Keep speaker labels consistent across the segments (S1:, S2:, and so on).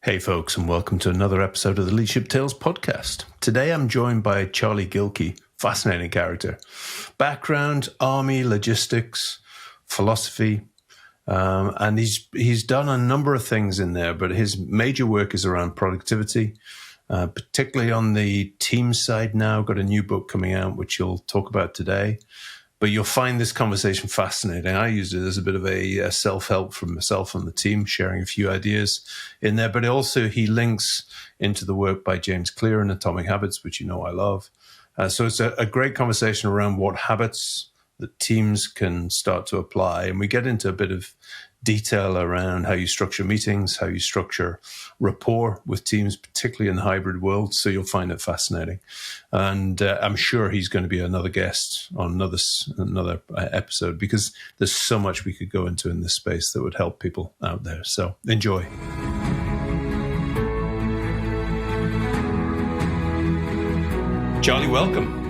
S1: Hey folks, and welcome to another episode of the Leadership Tales podcast. Today I'm joined by Charlie Gilkey, fascinating character. Background, army, logistics, philosophy, and he's done a number of things in there, but his major work is around productivity, particularly on the team side now. Got a new book coming out, which you'll talk about today. But you'll find this conversation fascinating. I used it as a bit of a self-help from myself and the team, sharing a few ideas in there. But also he links into the work by James Clear in Atomic Habits, which you know I love. So it's a great conversation around what habits that teams can start to apply. And we get into a bit of detail around how you structure meetings, how you structure rapport with teams, particularly in the hybrid world. So you'll find it fascinating. And I'm sure he's going to be another guest on another episode, because there's so much we could go into in this space that would help people out there. So enjoy. Charlie, welcome.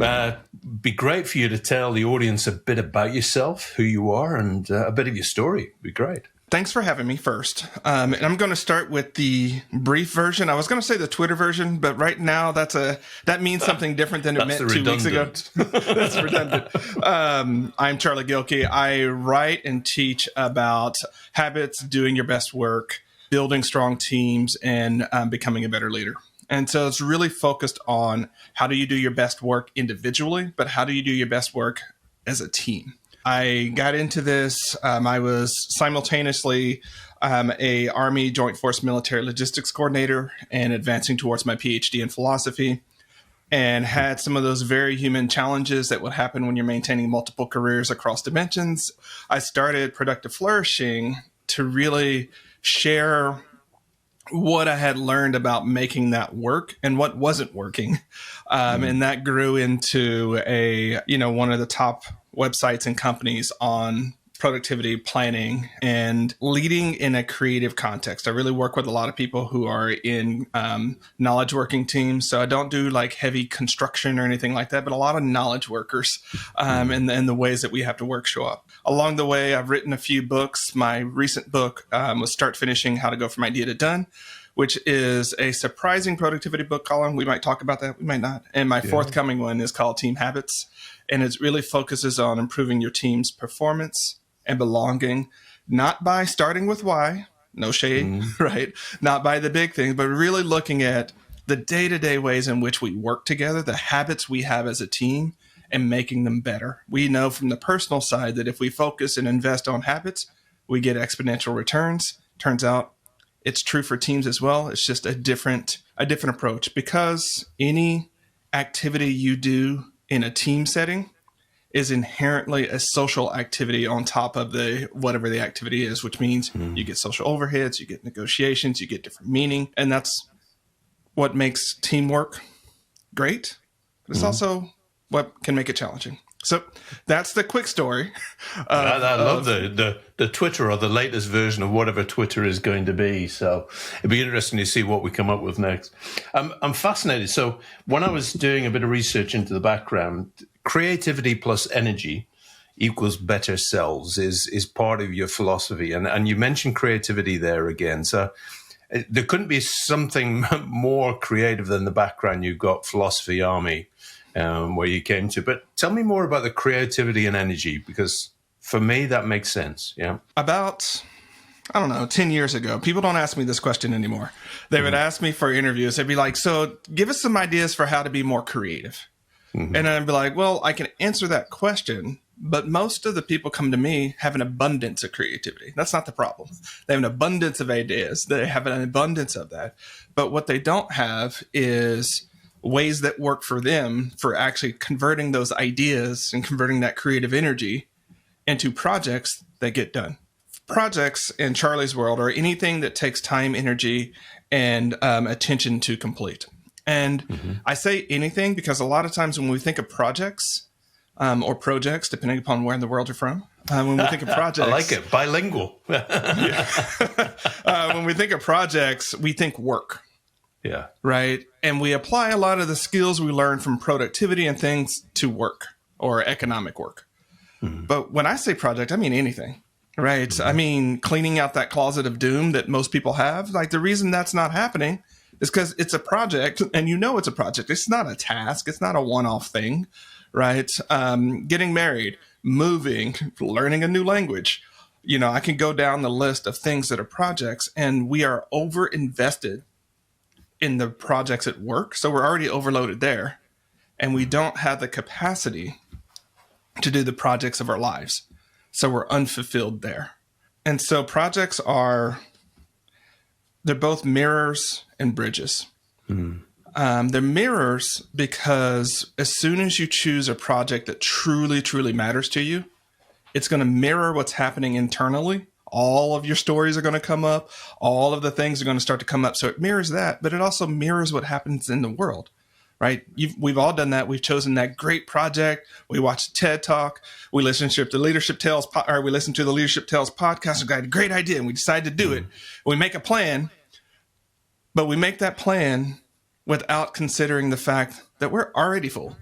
S1: Be great for you to tell the audience a bit about yourself, who you are, and a bit of your story. Be great.
S2: Thanks for having me first. And I'm going to start with the brief version. I was going to say the Twitter version, but right now that means something different than it meant 2 weeks ago. That's redundant. I'm Charlie Gilkey. I write and teach about habits, doing your best work, building strong teams, and becoming a better leader. And so it's really focused on how do you do your best work individually, but how do you do your best work as a team? I got into this. I was simultaneously a Army Joint Force Military Logistics Coordinator and advancing towards my PhD in philosophy, and had some of those very human challenges that would happen when you're maintaining multiple careers across dimensions. I started Productive Flourishing to really share what I had learned about making that work and what wasn't working. And that grew into one of the top websites and companies on productivity planning and leading in a creative context. I really work with a lot of people who are in knowledge working teams. So I don't do like heavy construction or anything like that, but a lot of knowledge workers and the ways that we have to work show up. Along the way, I've written a few books. My recent book was Start Finishing: How to Go From Idea to Done, which is a surprising productivity book, Colin. We might talk about that. We might not. And my forthcoming one is called Team Habits. And it really focuses on improving your team's performance and belonging, not by starting with why, no shade, right? Not by the big things, but really looking at the day-to-day ways in which we work together, the habits we have as a team, and making them better. We know from the personal side that if we focus and invest on habits, we get exponential returns. Turns out it's true for teams as well. It's just a different approach, because any activity you do in a team setting is inherently a social activity on top of whatever the activity is, which means you get social overheads, you get negotiations, you get different meaning. And that's what makes teamwork great. But it's also what can make it challenging. So that's the quick story.
S1: I love the Twitter, or the latest version of whatever Twitter is going to be. So it'd be interesting to see what we come up with next. I'm fascinated. So when I was doing a bit of research into the background, creativity plus energy equals better selves is part of your philosophy. And you mentioned creativity there again. So there couldn't be something more creative than the background you've got, philosophy, army, where you came to. But tell me more about the creativity and energy, because for me, that makes sense. Yeah.
S2: About, 10 years ago, people don't ask me this question anymore. They would ask me for interviews. They'd be like, so give us some ideas for how to be more creative. And I'd be like, well, I can answer that question, but most of the people come to me have an abundance of creativity. That's not the problem. They have an abundance of ideas. They have an abundance of that. But what they don't have is ways that work for them for actually converting those ideas and converting that creative energy into projects that get done. Projects in Charlie's world are anything that takes time, energy, and attention to complete. And I say anything because a lot of times when we think of projects or projects, depending upon where in the world you're from, when we think of projects...
S1: I like it. Bilingual.
S2: When we think of projects, we think work.
S1: Yeah.
S2: Right. And we apply a lot of the skills we learn from productivity and things to work or economic work. But when I say project, I mean anything. Right. Mm-hmm. I mean, cleaning out that closet of doom that most people have, like the reason that's not happening is because it's a project, and it's a project. It's not a task. It's not a one-off thing, right? Getting married, moving, learning a new language. I can go down the list of things that are projects, and we are over invested in the projects at work. So we're already overloaded there, and we don't have the capacity to do the projects of our lives. So we're unfulfilled there. And so projects they're both mirrors and bridges. Mm-hmm. They're mirrors because as soon as you choose a project that truly, truly matters to you, it's going to mirror what's happening internally. All of your stories are going to come up. All of the things are going to start to come up. So it mirrors that, but it also mirrors what happens in the world, right? We've all done that. We've chosen that great project. We watched a TED Talk. We listened to the Leadership Tales podcast. We got a great idea, and we decide to do it. We make a plan, but we make that plan without considering the fact that we're already full.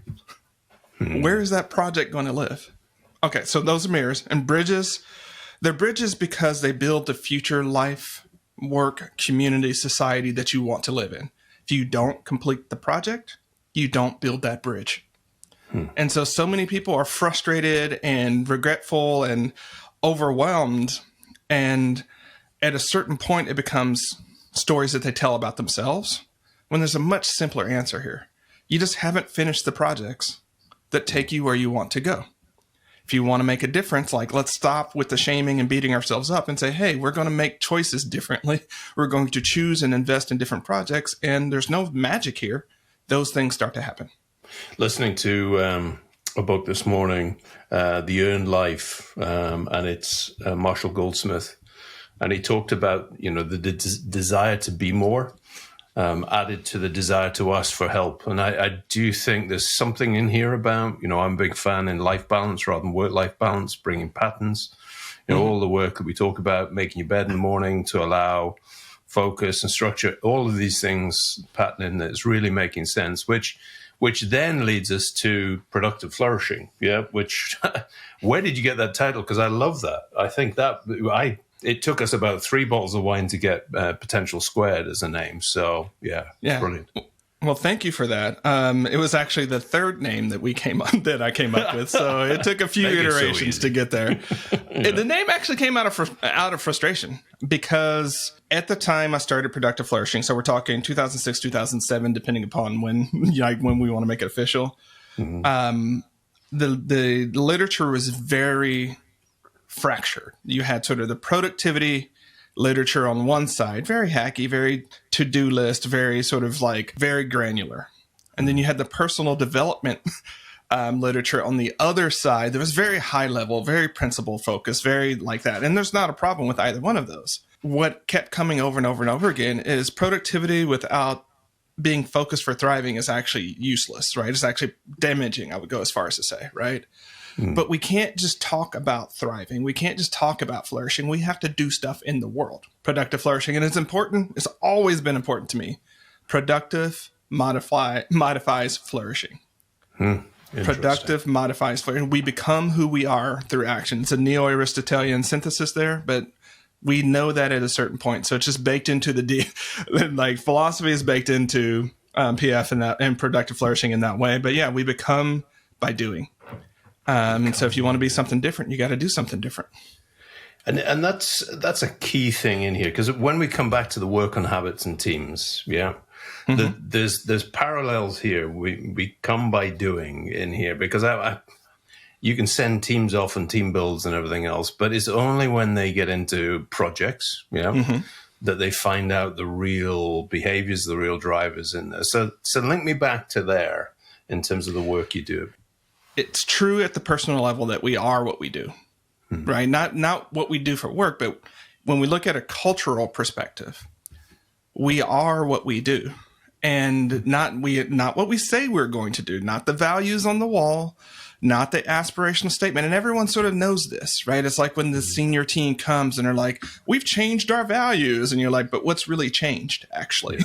S2: Where is that project going to live? Okay, so those are mirrors. And bridges, they're bridges because they build the future life, work, community, society that you want to live in. If you don't complete the project, you don't build that bridge. And so many people are frustrated and regretful and overwhelmed. And at a certain point, it becomes stories that they tell about themselves, when there's a much simpler answer here. You just haven't finished the projects that take you where you want to go. If you want to make a difference, like let's stop with the shaming and beating ourselves up and say, hey, we're going to make choices differently. We're going to choose and invest in different projects. And there's no magic here. Those things start to happen.
S1: Listening to a book this morning, The Earned Life, and it's Marshall Goldsmith. And he talked about, the desire to be more added to the desire to ask for help. And I do think there's something in here about, I'm a big fan in life balance rather than work-life balance, bringing patterns, all the work that we talk about, making your bed in the morning to allow focus and structure, all of these things, patterning that's really making sense, which then leads us to productive flourishing. Yeah. Which, where did you get that title? Because I love that. I think it took us about 3 bottles of wine to get Potential Squared as a name. So yeah. Brilliant.
S2: Well, thank you for that. It was actually the third name that I came up with. So it took a few iterations to get there. Yeah. The name actually came out of frustration because at the time I started Productive Flourishing. So we're talking 2006, 2007, depending upon when we want to make it official. Mm-hmm. The literature was very fractured. You had sort of the productivity literature on one side, very hacky, very to-do list, very sort of like very granular. And then you had the personal development literature on the other side that was very high level, very principle focused, very like that. And there's not a problem with either one of those. What kept coming over and over and over again is productivity without being focused for thriving is actually useless, right? It's actually damaging, I would go as far as to say, right? But we can't just talk about thriving. We can't just talk about flourishing. We have to do stuff in the world. Productive flourishing. And it's important. It's always been important to me. Productive modifies flourishing. Productive modifies flourishing. We become who we are through action. It's a neo-Aristotelian synthesis there, but we know that at a certain point. So it's just baked into like philosophy is baked into PF and productive flourishing in that way. But yeah, we become by doing. And so if you want to be something different, you got to do something different.
S1: And that's a key thing in here, because when we come back to the work on habits and teams, there's parallels here. We come by doing in here, because you can send teams off and team builds and everything else, but it's only when they get into projects, that they find out the real behaviors, the real drivers in there. So link me back to there in terms of the work you do.
S2: It's true at the personal level that we are what we do, right? Not what we do for work, but when we look at a cultural perspective, we are what we do, and not what we say we're going to do, not the values on the wall, not the aspirational statement. And everyone sort of knows this, right? It's like when the senior team comes and they're like, we've changed our values. And you're like, but what's really changed actually,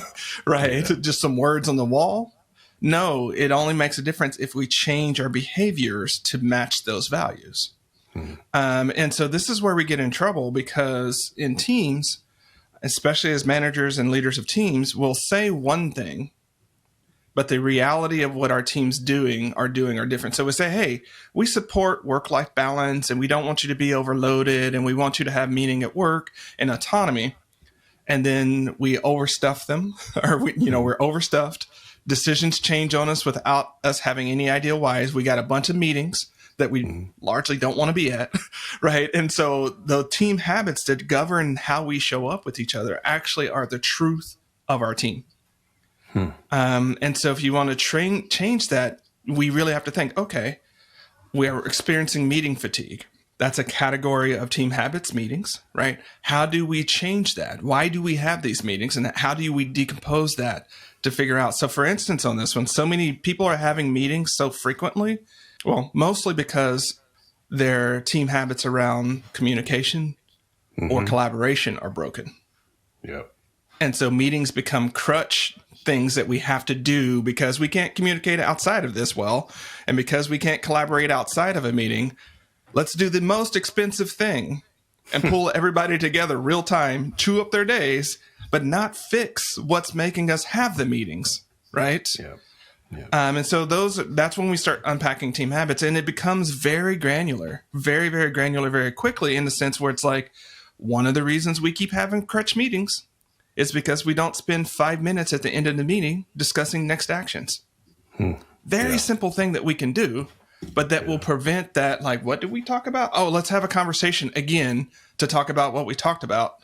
S2: right? Yeah. Just some words on the wall? No, it only makes a difference if we change our behaviors to match those values. And so this is where we get in trouble, because in teams, especially as managers and leaders of teams, we'll say one thing, but the reality of what our team's are different. So we say, hey, we support work-life balance, and we don't want you to be overloaded, and we want you to have meaning at work and autonomy. And then we overstuff them, or we're overstuffed. Decisions change on us without us having any idea why. We got a bunch of meetings that we largely don't want to be at, right? And so the team habits that govern how we show up with each other actually are the truth of our team. And so if you want to change that, we really have to think, okay, we are experiencing meeting fatigue. That's a category of team habits, meetings, right? How do we change that? Why do we have these meetings? And how do we decompose that to figure out? So for instance, on this one, so many people are having meetings so frequently. Well, mostly because their team habits around communication or collaboration are broken.
S1: Yep.
S2: And so meetings become crutch things that we have to do because we can't communicate outside of this well. And because we can't collaborate outside of a meeting, let's do the most expensive thing and pull everybody together real time, chew up their days, but not fix what's making us have the meetings, right?
S1: Yeah. Yeah.
S2: And so that's when we start unpacking team habits, and it becomes very granular, very, very granular, very quickly, in the sense where it's like, one of the reasons we keep having crutch meetings is because we don't spend 5 minutes at the end of the meeting discussing next actions. Very simple thing that we can do, but that will prevent that. Like, what did we talk about? Oh, let's have a conversation again to talk about what we talked about.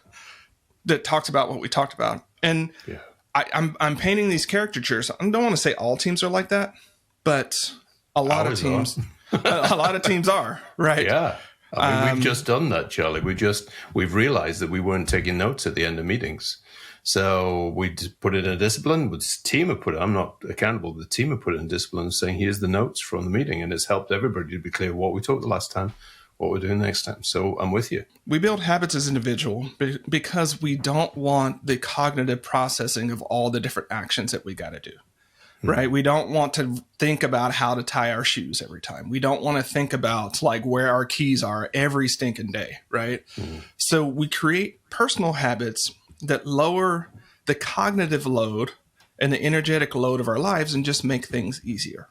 S2: That talks about what we talked about. And I'm painting these caricatures. I don't want to say all teams are like that, but a lot of teams, a lot of teams are, right?
S1: Yeah. I mean, we've just done that, Charlie. We've realized that we weren't taking notes at the end of meetings. So we put it in a discipline. The team have put it. I'm not accountable. The team have put it in discipline, saying, here's the notes from the meeting. And it's helped everybody to be clear what we talked the last time, what we're doing next time. So I'm with you.
S2: We build habits as individuals because we don't want the cognitive processing of all the different actions that we got to do, right? We don't want to think about how to tie our shoes every time. We don't want to think about like where our keys are every stinking day, right? So we create personal habits that lower the cognitive load and the energetic load of our lives and just make things easier.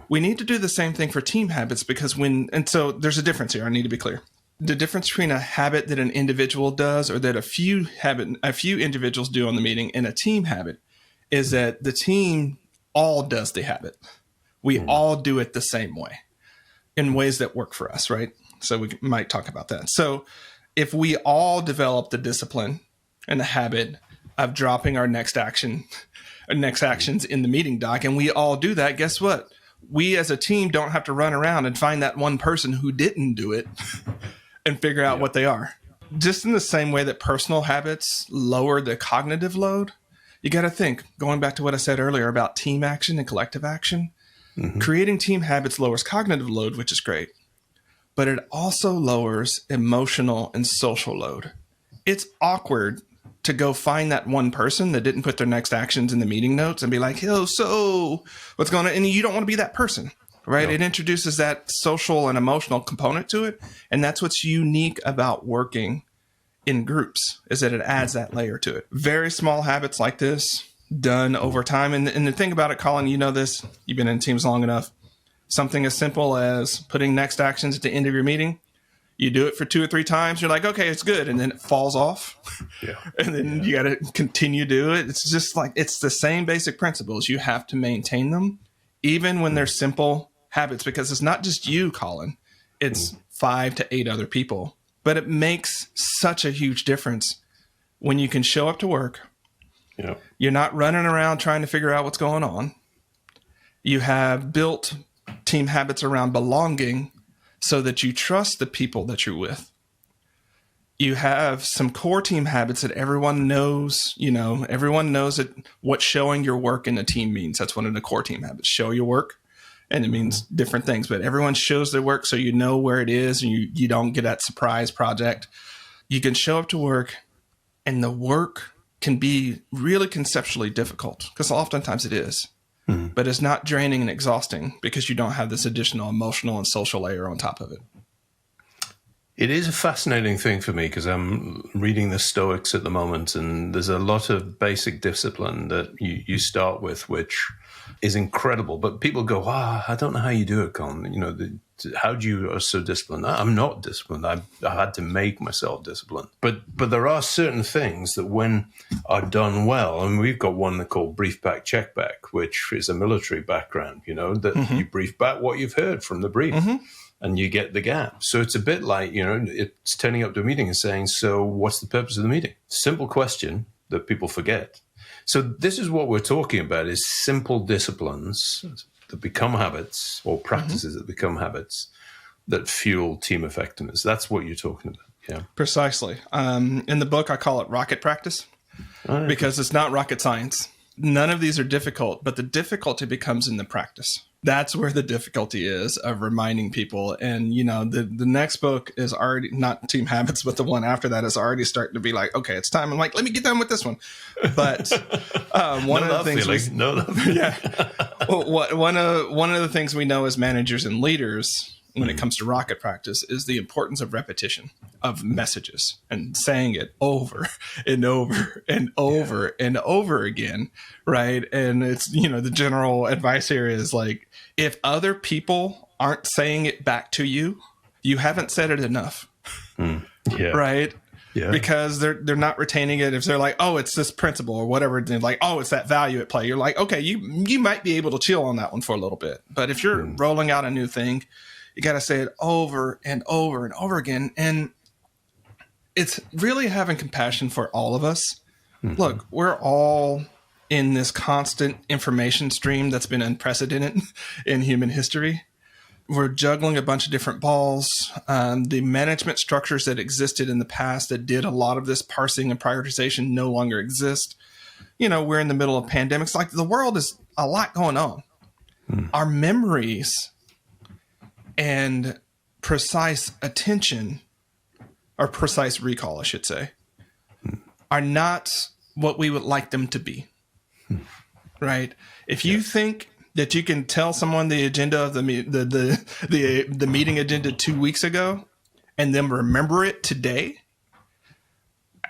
S2: We need to do the same thing for team habits because and so there's a difference here. I need to be clear. The difference between a habit that an individual does or that a few individuals do on the meeting and a team habit is that the team all does the habit. We all do it the same way in ways that work for us, right? So we might talk about that. So if we all develop the discipline and the habit of dropping our next actions in the meeting doc, and we all do that, guess what? We as a team don't have to run around and find that one person who didn't do it and figure out what they are. Just in the same way that personal habits lower the cognitive load, you got to think, going back to what I said earlier about team action and collective action, creating team habits lowers cognitive load, which is great, but it also lowers emotional and social load. It's awkward to go find that one person that didn't put their next actions in the meeting notes and be like, "Yo, so what's going on?" And you don't want to be that person, right? No. It introduces that social and emotional component to it. And that's what's unique about working in groups, is that it adds that layer to it. Very small habits like this done over time. And the thing about it, Colin, you know this, you've been in teams long enough. Something as simple as putting next actions at the end of your meeting. You do it for 2 or 3 times. You're like, okay, it's good. And then it falls off. And then you got to continue to do it. It's just like, it's the same basic principles. You have to maintain them, even when they're simple habits, because it's not just you, Colin. It's 5 to 8 other people. But it makes such a huge difference when you can show up to work. You're not running around trying to figure out what's going on. You have built team habits around belonging, so that you trust the people that you're with. You have some core team habits that everyone knows, everyone knows what showing your work in a team means. That's one of the core team habits, show your work. And it means different things, but everyone shows their work so you know where it is and you don't get that surprise project. You can show up to work and the work can be really conceptually difficult, because oftentimes it is. But it's not draining and exhausting because you don't have this additional emotional and social layer on top of it.
S1: It is a fascinating thing for me because I'm reading the Stoics at the moment, and there's a lot of basic discipline that you start with, which is incredible. But people go, I don't know how you do it, Con. How do you are so disciplined? I'm not disciplined. I had to make myself disciplined. But there are certain things that when are done well, and we've got one called brief back, check back, which is a military background, that you brief back what you've heard from the brief. And you get the gap. So it's a bit like, it's turning up to a meeting and saying, so what's the purpose of the meeting? Simple question that people forget. So this is what we're talking about, is simple disciplines that become habits, or practices that become habits that fuel team effectiveness. That's what you're talking about. Yeah,
S2: precisely. In the book, I call it rocket practice because it's not rocket science. None of these are difficult, but the difficulty becomes in the practice. That's where the difficulty is of reminding people. And, the next book is already not Team Habits, but the one after that is already starting to be like, okay, it's time. I'm like, let me get done with this one. But one of the things one of the things we know as managers and leaders when it comes to rocket practice is the importance of repetition of messages and saying it over and over and over and over again. Right. And it's, the general advice here is like, if other people aren't saying it back to you, you haven't said it enough.
S1: Yeah.
S2: Right.
S1: Yeah.
S2: Because they're not retaining it. If they're like, oh, it's this principle or whatever, they're like, oh, it's that value at play. You're like, okay, you might be able to chill on that one for a little bit. But if you're rolling out a new thing, you got to say it over and over and over again. And it's really having compassion for all of us. Look, we're all in this constant information stream that's been unprecedented in human history. We're juggling a bunch of different balls. The management structures that existed in the past that did a lot of this parsing and prioritization no longer exist. We're in the middle of pandemics. Like, the world is a lot going on. Our memories and precise attention, or precise recall, I should say, are not what we would like them to be. Right? If you think that you can tell someone the agenda of the meeting agenda 2 weeks ago and then remember it today,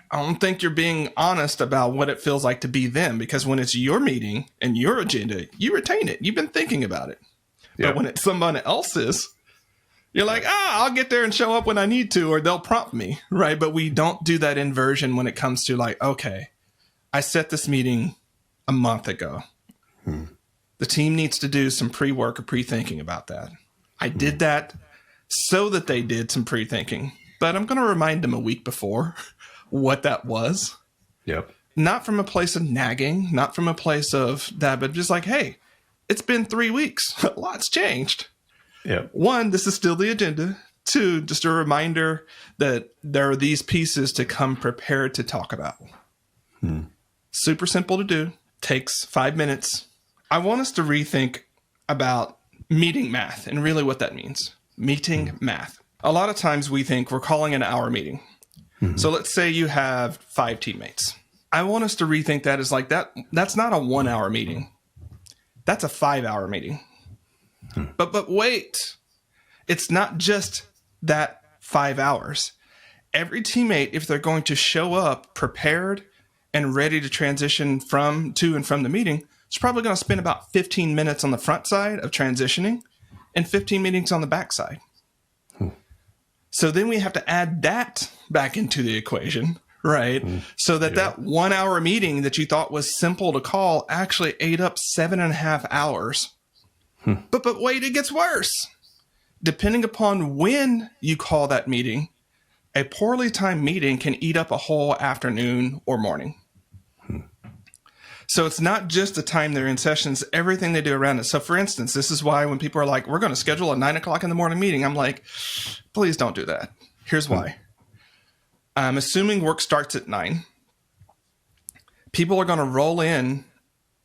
S2: I don't think you're being honest about what it feels like to be them, because when it's your meeting and your agenda, you retain it. You've been thinking about it. But when it's someone else's, you're like, I'll get there and show up when I need to, or they'll prompt me, right? But we don't do that inversion when it comes to like, okay, I set this meeting a month ago. The team needs to do some pre-work or pre-thinking about that. I did that so that they did some pre-thinking, but I'm going to remind them a week before what that was.
S1: Yep.
S2: Not from a place of nagging, not from a place of that, but just like, hey, it's been 3 weeks. A lot's changed.
S1: Yeah.
S2: 1, this is still the agenda. 2, just a reminder that there are these pieces to come prepared to talk about. Super simple to do. Takes 5 minutes. I want us to rethink about meeting math and really what that means. Meeting math. A lot of times we think we're calling an hour meeting. So let's say you have 5 teammates. I want us to rethink that as like that's not a 1 hour meeting. That's a 5 hour meeting. But wait, it's not just that 5 hours. Every teammate, if they're going to show up prepared and ready to transition to and from the meeting, is probably going to spend about 15 minutes on the front side of transitioning and 15 minutes on the back side. So then we have to add that back into the equation, right? So that 1 hour meeting that you thought was simple to call actually ate up 7.5 hours. But wait, it gets worse. Depending upon when you call that meeting, a poorly timed meeting can eat up a whole afternoon or morning. So it's not just the time they're in sessions, everything they do around it. So for instance, this is why when people are like, we're going to schedule a 9 o'clock in the morning meeting, I'm like, please don't do that. Here's why. I'm assuming work starts at 9. People are going to roll in.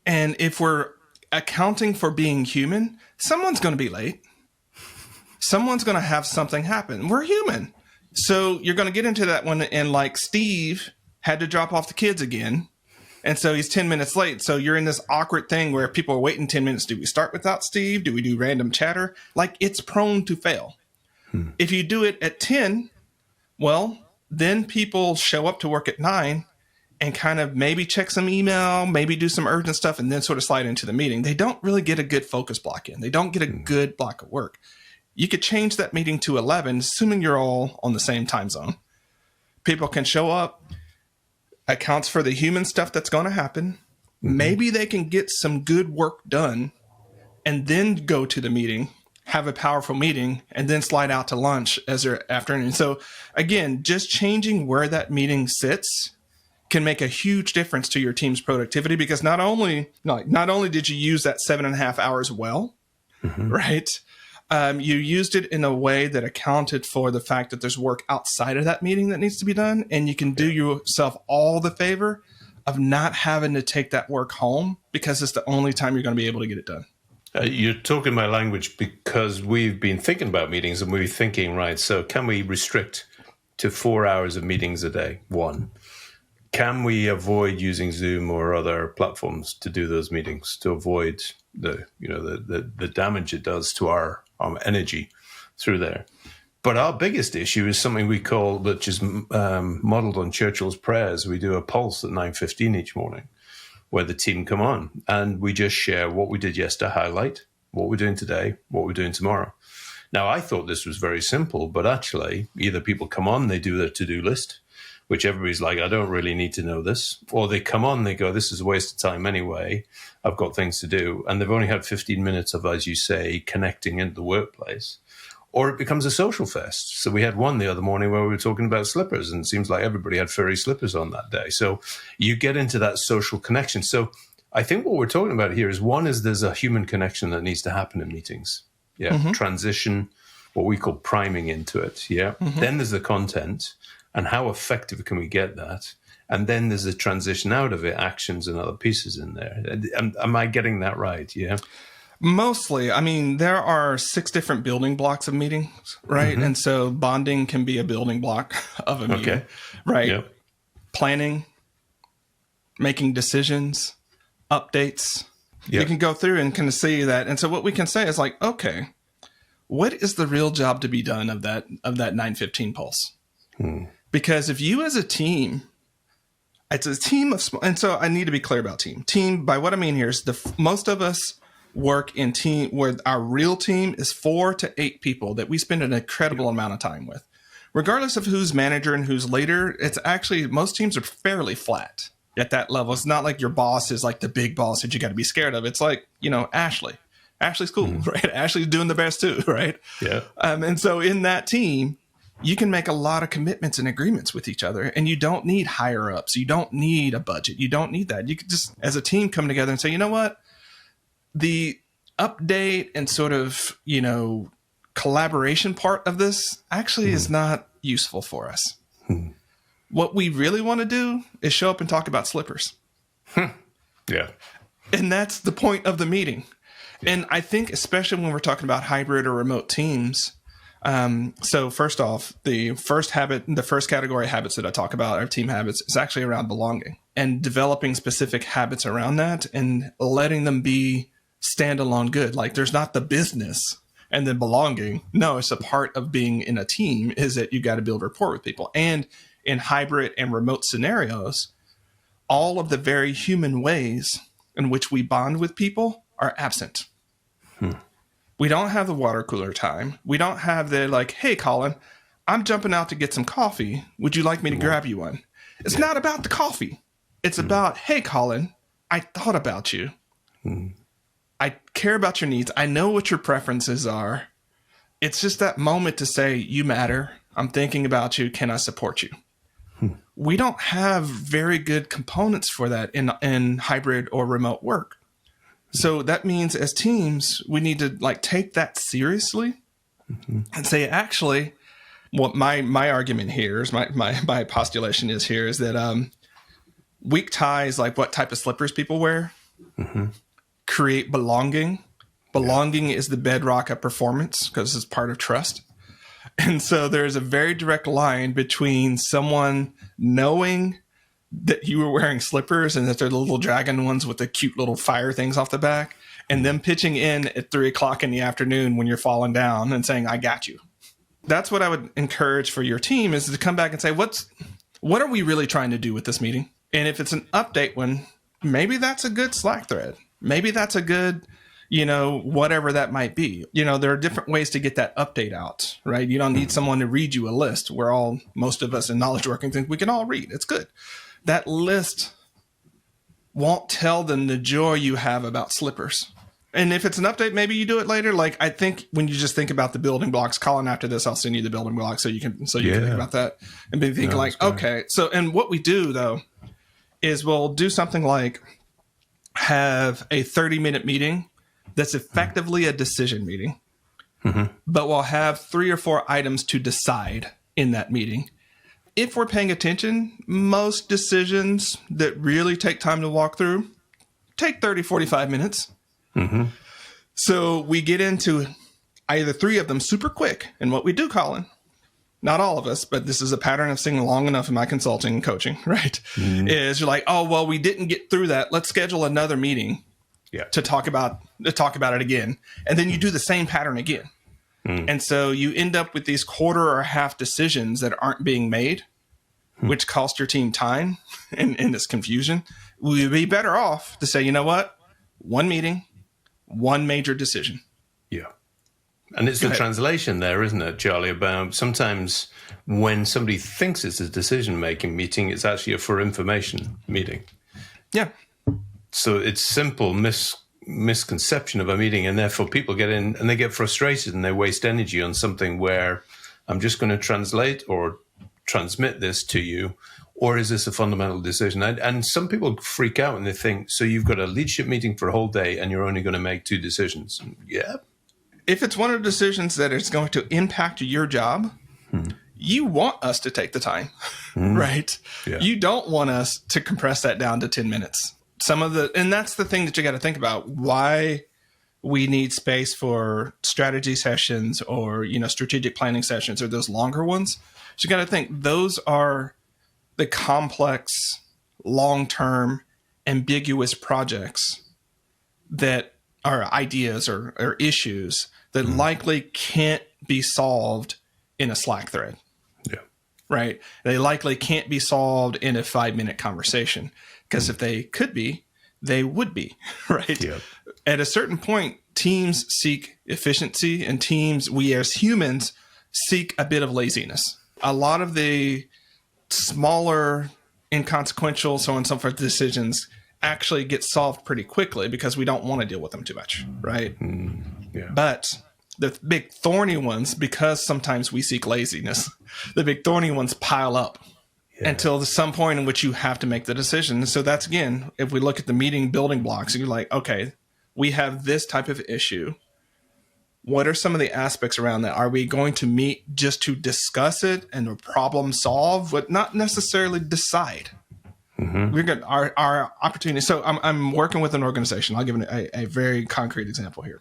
S2: And if we're accounting for being human, someone's going to be late. Someone's going to have something happen. We're human. So you're going to get into that one. And like Steve had to drop off the kids again. And so he's 10 minutes late. So you're in this awkward thing where people are waiting 10 minutes. Do we start without Steve? Do we do random chatter? Like, it's prone to fail. If you do it at 10, Well, then people show up to work at 9 and kind of maybe check some email, maybe do some urgent stuff, and then sort of slide into the meeting. They don't really get a good focus block in. They don't get a good block of work. You could change that meeting to 11, assuming you're all on the same time zone. People can show up, accounts for the human stuff that's going to happen. Maybe they can get some good work done and then go to the meeting, have a powerful meeting, and then slide out to lunch as their afternoon. So again, just changing where that meeting sits can make a huge difference to your team's productivity, because not only did you use that 7.5 hours well, right? You used it in a way that accounted for the fact that there's work outside of that meeting that needs to be done, and you can do yourself all the favor of not having to take that work home, because it's the only time you're going to be able to get it done.
S1: You're talking my language, because we've been thinking about meetings, and we're thinking, right, so can we restrict to 4 hours of meetings a day? One. Can we avoid using Zoom or other platforms to do those meetings, to avoid the damage it does to our energy through there? But our biggest issue is something we call, which is modeled on Churchill's prayers. We do a pulse at 9:15 each morning, where the team come on and we just share what we did yesterday, highlight what we're doing today, what we're doing tomorrow. Now, I thought this was very simple, but actually either people come on, they do their to-do list, which everybody's like, I don't really need to know this. Or they come on, they go, this is a waste of time anyway. I've got things to do. And they've only had 15 minutes of, as you say, connecting into the workplace. Or it becomes a social fest. So we had one the other morning where we were talking about slippers, and it seems like everybody had furry slippers on that day. So you get into that social connection. So I think what we're talking about here is, one is there's a human connection that needs to happen in meetings. Yeah. Transition, what we call priming into it. Yeah. Then there's the content. And how effective can we get that? And then there's a transition out of it, actions and other pieces in there. Am I getting that right? Yeah.
S2: Mostly. I mean, there are 6 different building blocks of meetings, right? And so bonding can be a building block of a meeting, right? Yep. Planning, making decisions, updates. Yep. You can go through and kind of see that. And so what we can say is like, okay, what is the real job to be done of that 9:15 pulse? Because if you as a team, it's a team of small, and so I need to be clear about team. Team, by what I mean here is most of us work in team where our real team is 4 to 8 people that we spend an incredible amount of time with. Regardless of who's manager and who's leader, it's actually, most teams are fairly flat at that level. It's not like your boss is like the big boss that you got to be scared of. It's like, Ashley. Ashley's cool, right? Ashley's doing the best too, right? Yeah. And so in that team, you can make a lot of commitments and agreements with each other, and you don't need higher ups. You don't need a budget. You don't need that. You could just, as a team, come together and say, you know what? The update and sort of, collaboration part of this actually is not useful for us. What we really want to do is show up and talk about slippers.
S1: Yeah. And
S2: that's the point of the meeting. And I think, especially when we're talking about hybrid or remote teams, so first off, the first category of habits that I talk about, our team habits, is actually around belonging and developing specific habits around that and letting them be standalone good. Like, there's not the business and then belonging. No, it's a part of being in a team, is that you got to build rapport with people. And in hybrid and remote scenarios, all of the very human ways in which we bond with people are absent. We don't have the water cooler time. We don't have the like, hey, Colin, I'm jumping out to get some coffee. Would you like me to grab you one? It's not about the coffee. It's about, hey, Colin, I thought about you. I care about your needs. I know what your preferences are. It's just that moment to say, you matter. I'm thinking about you. Can I support you? We don't have very good components for that in hybrid or remote work. So that means as teams, we need to take that seriously and say, actually, what my argument here is, my postulation is here is that weak ties, like what type of slippers people wear, create belonging. Belonging is the bedrock of performance because it's part of trust. And so there's a very direct line between someone knowing that you were wearing slippers and that they're the little dragon ones with the cute little fire things off the back, and them pitching in at 3:00 in the afternoon when you're falling down and saying, I got you. that's what I would encourage for your team is to come back and say, what are we really trying to do with this meeting? And if it's an update one, maybe that's a good Slack thread. Maybe that's a good, whatever that might be. There are different ways to get that update out, right? You don't need someone to read you a list. Most of us in knowledge working think we can all read. It's good. That list won't tell them the joy you have about slippers. And if it's an update, maybe you do it later. Like, I think when you just think about the building blocks, Colin, after this, I'll send you the building blocks so you can think about that and be thinking okay. So, and what we do though, is we'll do something like have a 30-minute meeting that's effectively a decision meeting, but we'll have 3 or 4 items to decide in that meeting. If we're paying attention, most decisions that really take time to walk through take 30, 45 minutes. So we get into either 3 of them super quick. And what we do, Colin, not all of us, but this is a pattern I've seen long enough in my consulting and coaching, right? Is you're like, oh, well, we didn't get through that. Let's schedule another meeting to talk about it again. And then you do the same pattern again. And so you end up with these quarter or half decisions that aren't being made, which cost your team time and this confusion. We'd be better off to say, you know what? 1 meeting, 1 major decision.
S1: Yeah. And it's the translation there, isn't it, Charlie, about sometimes when somebody thinks it's a decision-making meeting, it's actually a for information meeting.
S2: Yeah.
S1: So it's simple misconception of a meeting, and therefore people get in and they get frustrated and they waste energy on something where I'm just going to translate or transmit this to you, or is this a fundamental decision? And some people freak out and they think, so you've got a leadership meeting for a whole day and you're only going to make 2 decisions. Yeah.
S2: If it's one of the decisions that is going to impact your job, you want us to take the time, right? Yeah. You don't want us to compress that down to 10 minutes. And that's the thing that you got to think about, why we need space for strategy sessions or, strategic planning sessions or those longer ones. So you got to think those are the complex, long-term, ambiguous projects that are ideas or issues that likely can't be solved in a Slack thread.
S1: Yeah.
S2: Right? They likely can't be solved in a 5-minute conversation, because if they could be, they would be, right? Yeah. At a certain point, teams seek efficiency, and we as humans seek a bit of laziness. A lot of the smaller, inconsequential, so on and so forth decisions actually get solved pretty quickly because we don't want to deal with them too much, right? Yeah. But the big thorny ones, because sometimes we seek laziness, the big thorny ones pile up until some point in which you have to make the decision. So that's, again, if we look at the meeting building blocks, and you're like, okay, we have this type of issue. What are some of the aspects around that? Are we going to meet just to discuss it and problem solve, but not necessarily decide? We're going our opportunity. So I'm working with an organization. I'll give a very concrete example here.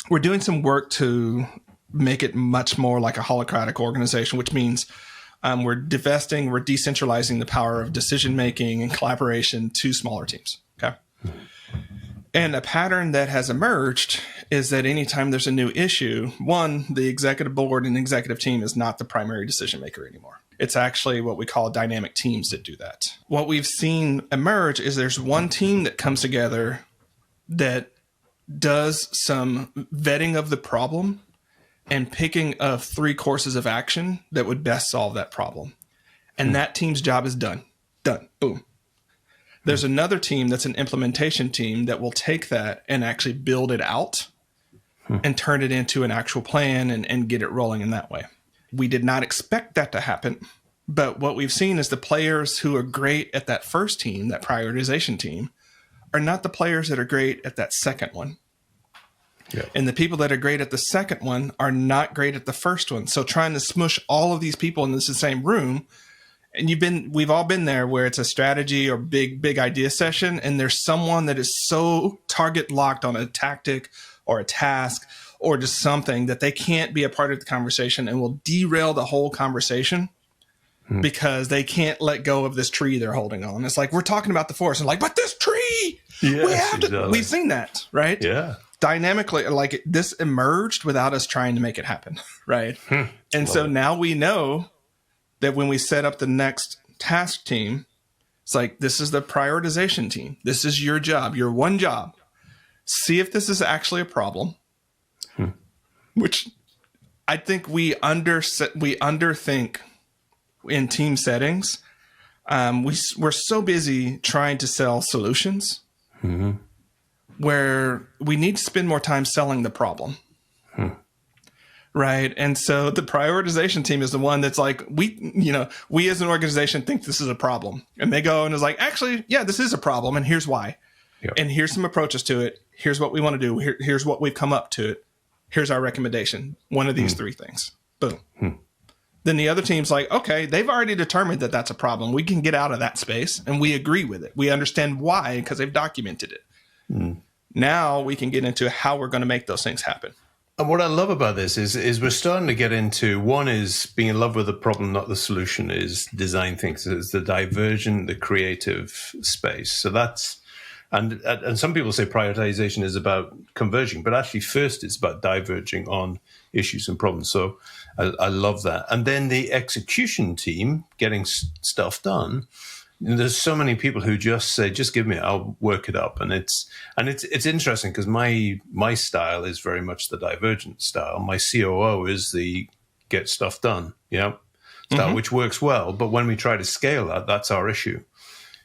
S2: We're doing some work to make it much more like a holocratic organization, which means we're decentralizing the power of decision making and collaboration to smaller teams. Okay. And a pattern that has emerged is that anytime there's a new issue, the executive board and executive team is not the primary decision maker anymore. It's actually what we call dynamic teams that do that. What we've seen emerge is there's one team that comes together that does some vetting of the problem and picking of 3 courses of action that would best solve that problem. And that team's job is done. Done. Boom. There's another team that's an implementation team that will take that and actually build it out and turn it into an actual plan and get it rolling in that way. We did not expect that to happen, but what we've seen is the players who are great at that first team, that prioritization team, are not the players that are great at that second one. Yeah. And the people that are great at the second one are not great at the first one. So trying to smush all of these people in the same room, and we've all been there where it's a strategy or big idea session, and there's someone that is so target locked on a tactic or a task or just something that they can't be a part of the conversation and will derail the whole conversation because they can't let go of this tree they're holding on. It's like, we're talking about the forest and like, but this tree, we've seen that, right?
S1: Yeah.
S2: dynamically, like this emerged without us trying to make it happen, right? And so now we know that when we set up the next task team, it's like, this is the prioritization team. This is your job, your one job. See if this is actually a problem, which I think we underthink in team settings. We're so busy trying to sell solutions where we need to spend more time selling the problem. Right. And so the prioritization team is the one that's like, we as an organization think this is a problem. And they go and is like, actually, yeah, this is a problem. And here's why. Yep. And here's some approaches to it. Here's what we want to do. Here's what we've come up to it. Here's our recommendation. One of these three things. Boom. Then the other team's like, okay, they've already determined that that's a problem. We can get out of that space and we agree with it. We understand why because they've documented it. Now we can get into how we're going to make those things happen.
S1: And what I love about this is we're starting to get into, one is being in love with the problem, not the solution, is design things. It's the divergent, the creative space. So that's, and some people say prioritization is about converging, but actually first it's about diverging on issues and problems. So I love that. And then the execution team, getting stuff done. There's so many people who just say, just give me it, I'll work it up. And it's interesting because my style is very much the divergent style. My COO is the get stuff done, style, which works well. But when we try to scale that, that's our issue.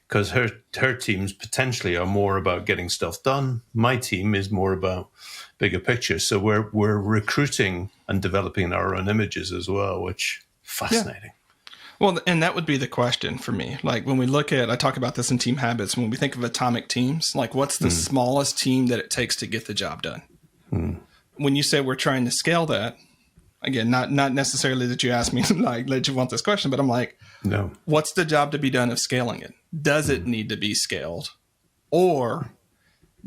S1: Because her teams potentially are more about getting stuff done. My team is more about bigger picture. So we're recruiting and developing our own images as well, which fascinating. Yeah.
S2: Well, and that would be the question for me. Like when we look at, I talk about this in Team Habits, when we think of atomic teams, like what's the smallest team that it takes to get the job done? When you say we're trying to scale that, again, not necessarily that you asked me, like, that you want this question, but I'm like, no. What's the job to be done of scaling it? Does it need to be scaled? Or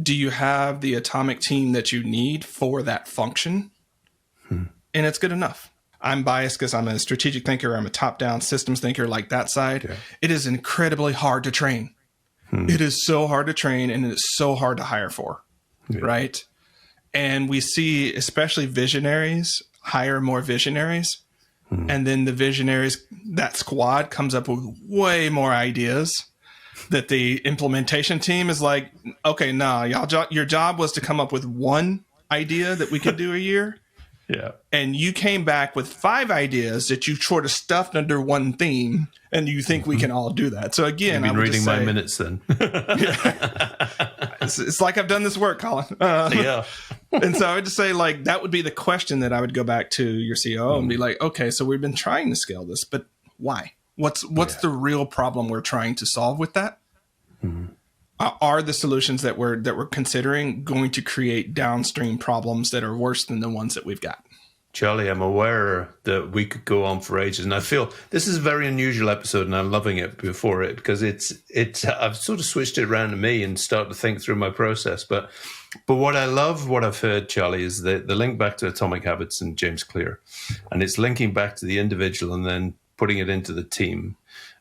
S2: do you have the atomic team that you need for that function? And it's good enough. I'm biased because I'm a strategic thinker. I'm a top-down systems thinker, like that side. Yeah. It is incredibly hard to train. It is so hard to train, and it is so hard to hire for, right? And we see, especially visionaries, hire more visionaries. And then the visionaries, that squad comes up with way more ideas that the implementation team is like, okay, nah, your job was to come up with one idea that we could do a year. Yeah. And you came back with 5 ideas that you sort of stuffed under one theme, and you think we can all do that. So again,
S1: You've been reading my minutes then.
S2: It's like I've done this work, Colin.
S1: Yeah.
S2: And so I would just say, like, that would be the question that I would go back to your COO and be like, okay, so we've been trying to scale this, but why? What's the real problem we're trying to solve with that? Are the solutions that we're considering going to create downstream problems that are worse than the ones that we've got?
S1: Charlie, I'm aware that we could go on for ages, and I feel this is a very unusual episode, and I'm loving it before it because it's I've sort of switched it around to me and started to think through my process. But what I love, what I've heard, Charlie, is the link back to Atomic Habits and James Clear, and it's linking back to the individual and then putting it into the team.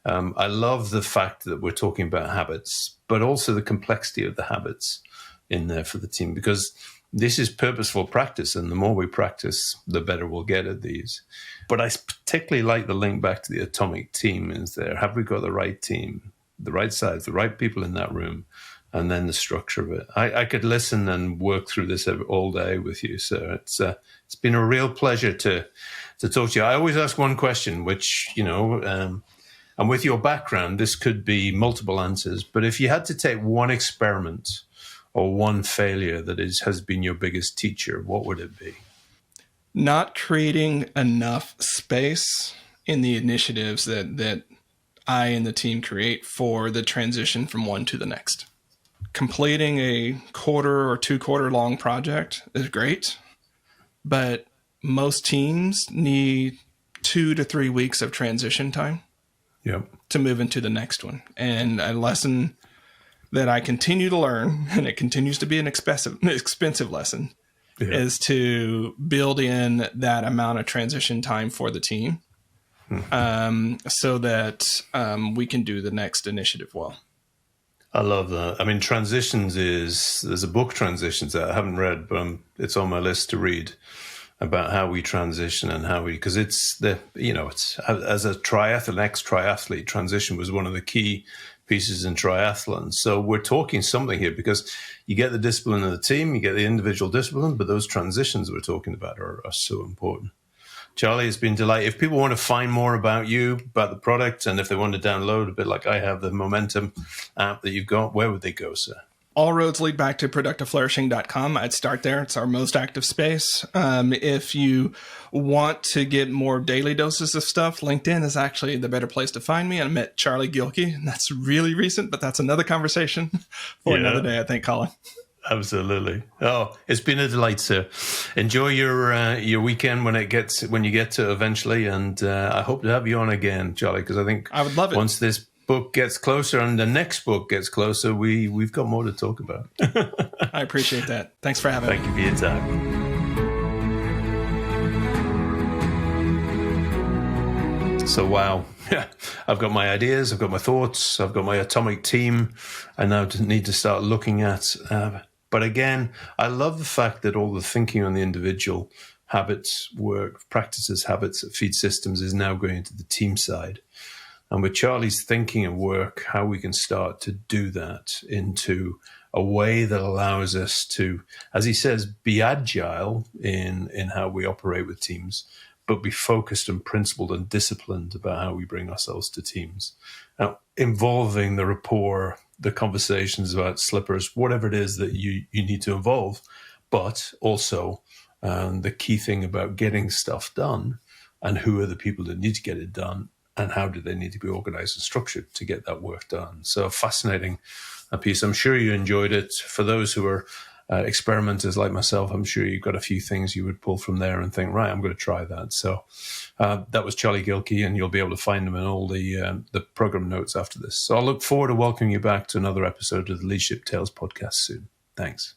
S1: I love the fact that we're talking about habits, but also the complexity of the habits in there for the team, because this is purposeful practice, and the more we practice, the better we'll get at these. But I particularly like the link back to the atomic team is there. Have we got the right team, the right size, the right people in that room, and then the structure of it? I could listen and work through this all day with you. So it's been a real pleasure to talk to you. I always ask one question, which, and with your background, this could be multiple answers. But if you had to take one experiment or one failure that has been your biggest teacher, what would it be?
S2: Not creating enough space in the initiatives that I and the team create for the transition from one to the next. Completing a quarter or 2-quarter long project is great, but most teams need 2 to 3 weeks of transition time to move into the next one. And a lesson that I continue to learn, and it continues to be an expensive lesson, is to build in that amount of transition time for the team, so that we can do the next initiative well.
S1: I love that. I mean, there's a book, Transitions, that I haven't read, but it's on my list to read, about how we transition and because it's as a triathlete, ex-triathlete, transition was one of the key pieces in triathlon. So we're talking something here, because you get the discipline of the team, you get the individual discipline, but those transitions we're talking about are so important. Charlie, it's been delightful. If people want to find more about you, about the product, and if they want to download a bit like I have the Momentum app that you've got, where would they go, sir?
S2: All roads lead back to productiveflourishing.com. I'd start there. It's our most active space. If you want to get more daily doses of stuff, LinkedIn is actually the better place to find me. I met Charlie Gilkey, and that's really recent, but that's another conversation for another day, I think, Colin.
S1: Absolutely. Oh, it's been a delight, sir. Enjoy your weekend when you get to eventually, and I hope to have you on again, Charlie, because I think
S2: I would love it.
S1: Once this book gets closer and the next book gets closer, we've got more to talk about.
S2: I appreciate that. Thanks for having me.
S1: Thank you for your time. So, wow. I've got my ideas, I've got my thoughts, I've got my atomic team. I now need to start looking at. But again, I love the fact that all the thinking on the individual habits, work, practices, habits, feed systems is now going into the team side. And with Charlie's thinking and work, how we can start to do that into a way that allows us to, as he says, be agile in how we operate with teams, but be focused and principled and disciplined about how we bring ourselves to teams. Now, involving the rapport, the conversations about slippers, whatever it is that you need to involve, but also the key thing about getting stuff done and who are the people that need to get it done and how do they need to be organized and structured to get that work done. So fascinating piece. I'm sure you enjoyed it. For those who are experimenters like myself, I'm sure you've got a few things you would pull from there and think, right, I'm going to try that. So that was Charlie Gilkey, and you'll be able to find him in all the program notes after this. So I'll look forward to welcoming you back to another episode of the Leadership Tales podcast soon. Thanks.